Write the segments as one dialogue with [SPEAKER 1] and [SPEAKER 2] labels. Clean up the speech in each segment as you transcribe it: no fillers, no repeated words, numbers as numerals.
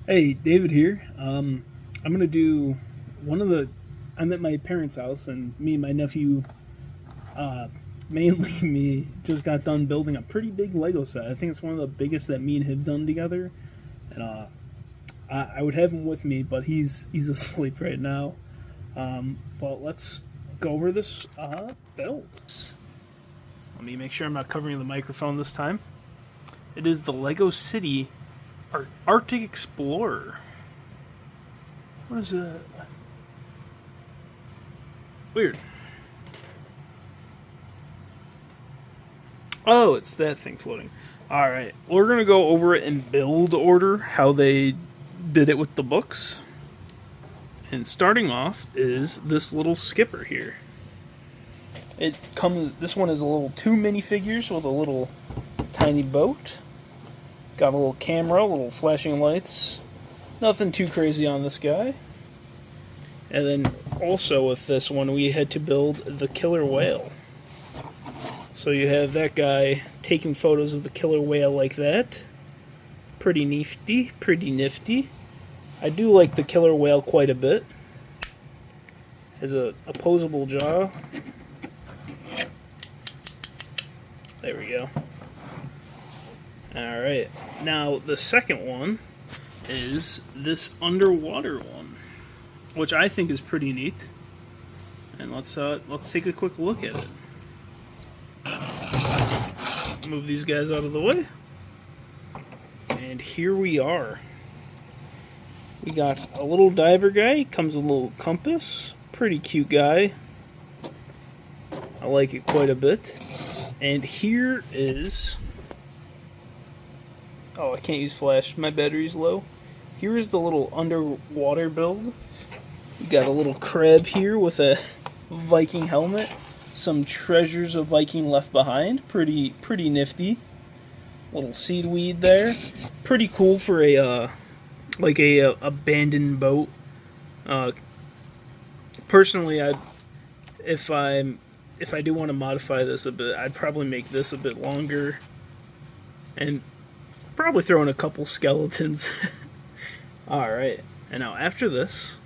[SPEAKER 1] Hey, David here. I'm gonna do one of the. I'm at my parents' house, and me and my nephew, uh, mainly me, just got done building a pretty big Lego set. I think it's one of the biggest that me and him have done together. And I would have him with me, but he's asleep right now. But let's go over this build. Let me make sure I'm not covering the microphone this time. It is the Lego City Arctic Explorer. What is that? Weird. Oh, it's that thing floating. Alright, we're going to go over it in build order, how they did it with the books. And starting off is this little skipper here. It comes. This one is a little 2 minifigures with a little tiny boat. Got a little camera, little flashing lights. Nothing too crazy on this guy. And then also with this one, we had to build the killer whale. So you have that guy taking photos of the killer whale like that. Pretty nifty, pretty nifty. I do like the killer whale quite a bit. Has a opposable jaw. There we go. Alright, now the second one is this underwater one, which I think is pretty neat. And let's take a quick look at it. Move these guys out of the way. And here we are. We got a little diver guy, comes with a little compass. Pretty cute guy. I like it quite a bit. And here is... Oh, I can't use flash. My battery's low. Here is the little underwater build. You got a little crab here with a Viking helmet. Some treasures of Viking left behind. Pretty nifty. Little seaweed there. Pretty cool for a like a abandoned boat. Personally, if I do want to modify this a bit, I'd probably make this a bit longer, and probably throw in a couple skeletons. Alright, and now after this,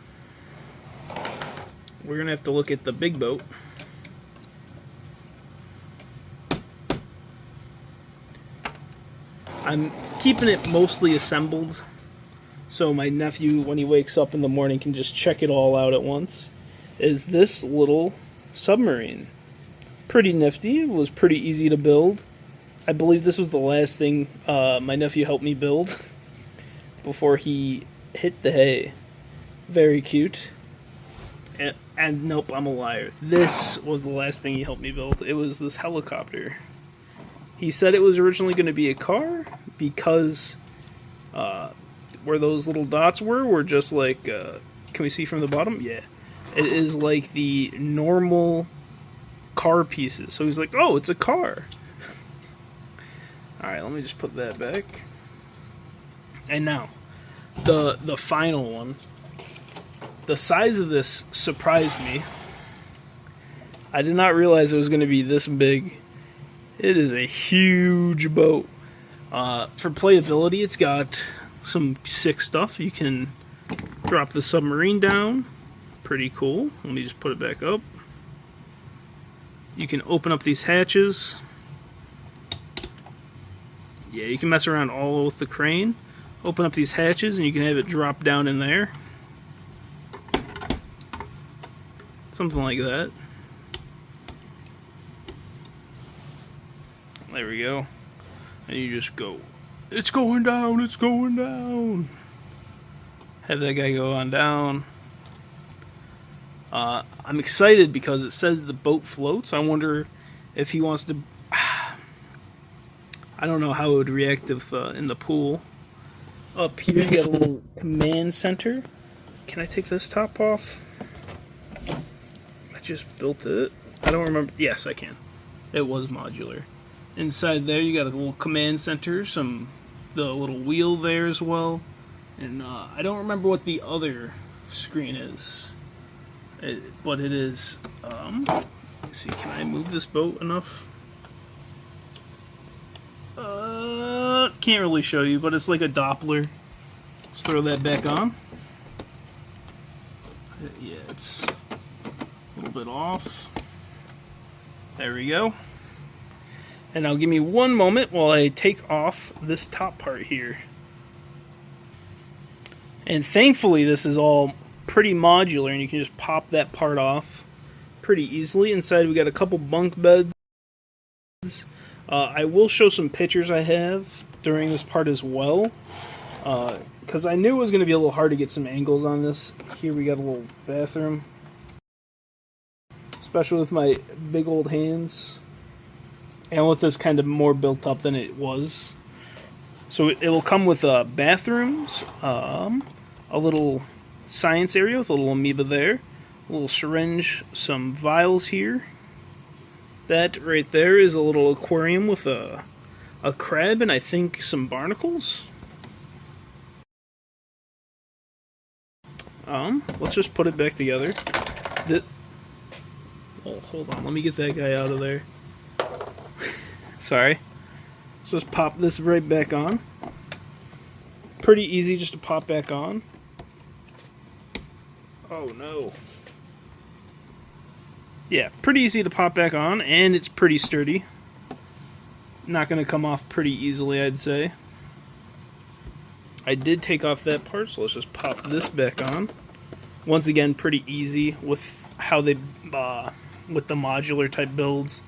[SPEAKER 1] we're gonna have to look at the big boat. I'm keeping it mostly assembled, so my nephew, when he wakes up in the morning, can just check it all out at once. Is this little submarine. Pretty nifty, it was pretty easy to build. I believe this was the last thing my nephew helped me build before he hit the hay. Very cute. And nope, I'm a liar. This was the last thing he helped me build. It was this helicopter. He said it was originally going to be a car because where those little dots were just like, can we see from the bottom? Yeah. It is like the normal car pieces. So he's like, oh, it's a car. Alright, let me just put that back. And now, the final one. The size of this surprised me. I did not realize it was going to be this big. It is a huge boat. For playability, it's got some sick stuff. You can drop the submarine down. Pretty cool. Let me just put it back up. You can open up these hatches. Yeah, you can mess around all with the crane. Open up these hatches and you can have it drop down in there. Something like that. There we go. And you just go, it's going down, it's going down. Have that guy go on down. I'm excited because it says the boat floats. I wonder if he wants to... I don't know how it would react if in the pool. Up here you got a little command center. Can I take this top off? I just built it. I don't remember. Yes, I can. It was modular. Inside there you got a little command center, the little wheel there as well. And I don't remember what the other screen is. But it is, let's see, can I move this boat enough? Can't really show you, but it's like a Doppler. Let's throw that back on. Yeah, it's a little bit off. There we go. And now give me one moment while I take off this top part here. And thankfully this is all pretty modular and you can just pop that part off pretty easily. Inside we got a couple bunk beds. I will show some pictures I have during this part as well. Because I knew it was going to be a little hard to get some angles on this. Here we got a little bathroom. Especially with my big old hands. And with this kind of more built up than it was. So it will come with bathrooms, a little science area with a little amoeba there, a little syringe, some vials here. That right there is a little aquarium with a crab and I think some barnacles. Let's just put it back together. Oh, hold on, let me get that guy out of there. Sorry. Let's just pop this right back on. Pretty easy just to pop back on. Oh no. Yeah, pretty easy to pop back on, and it's pretty sturdy. Not going to come off pretty easily, I'd say. I did take off that part, so let's just pop this back on. Once again, pretty easy with how they, with the modular type builds.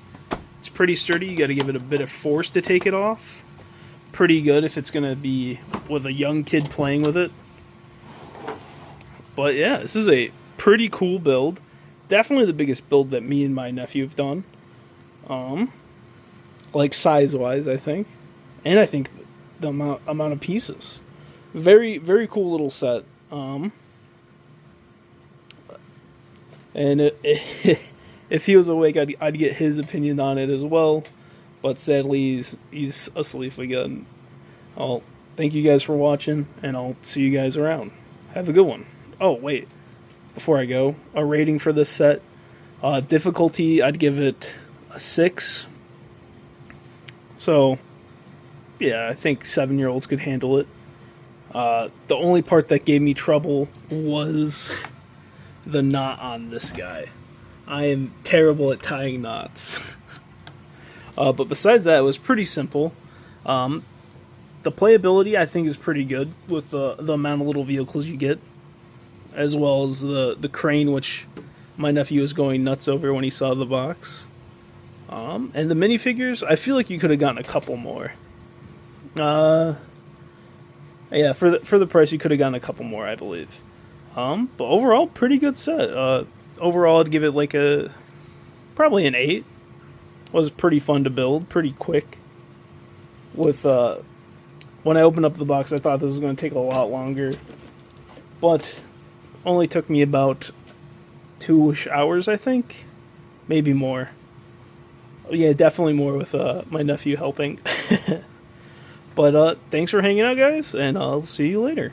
[SPEAKER 1] It's pretty sturdy. You got to give it a bit of force to take it off. Pretty good if it's going to be with a young kid playing with it. But yeah, this is a pretty cool build. Definitely the biggest build that me and my nephew have done. Like size-wise, I think. And I think the amount of pieces. Very, very cool little set. And if he was awake, I'd get his opinion on it as well. But sadly, he's asleep again. I'll thank you guys for watching, and I'll see you guys around. Have a good one. Oh, wait. Before I go, a rating for this set. Difficulty, I'd give it a 6. So, yeah, I think 7-year-olds could handle it. The only part that gave me trouble was the knot on this guy. I am terrible at tying knots. But besides that, it was pretty simple. The playability, I think, is pretty good with the amount of little vehicles you get. As well as the crane, which my nephew was going nuts over when he saw the box. And the minifigures, I feel like you could have gotten a couple more. Yeah, for the price, you could have gotten a couple more, I believe. But overall, pretty good set. Overall, I'd give it like probably an 8. Was pretty fun to build, pretty quick. With when I opened up the box, I thought this was going to take a lot longer, but only took me about 2-ish hours, I think, maybe more. Yeah, definitely more with my nephew helping. But thanks for hanging out, guys, and I'll see you later.